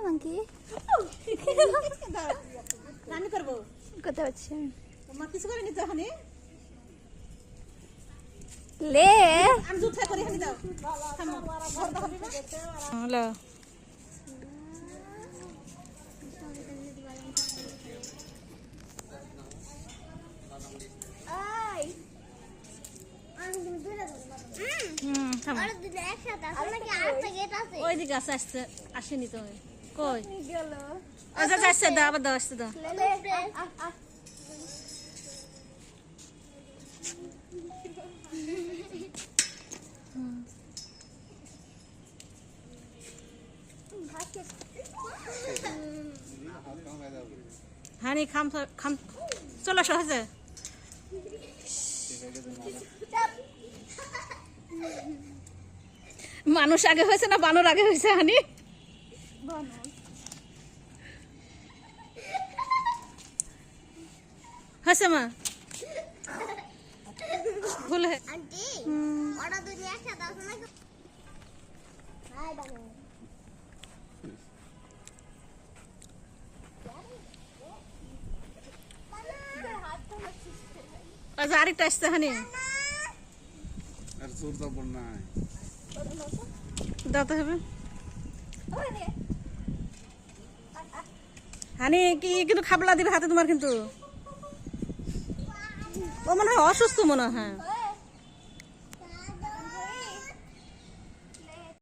monkey. Kota bacha. Le. Hello. ওই দিকে আসতে আসতে আসেনি তো কই আচ্ছা আসছে দাও আবার দাও আসতে দাও হানি খাম খাম চলে আসো হয়েছে মানুষ আগে হয়েছে না বানর আগে হয়েছে হানি হয়েছে মা ভুল আচ্ছা আরেকটা আসছে হানি দাও তো হবে হানি কি কিন্তু খাবলা দিবে হাতে তোমার কিন্তু ও মনে হয় অসুস্থ মনে হয়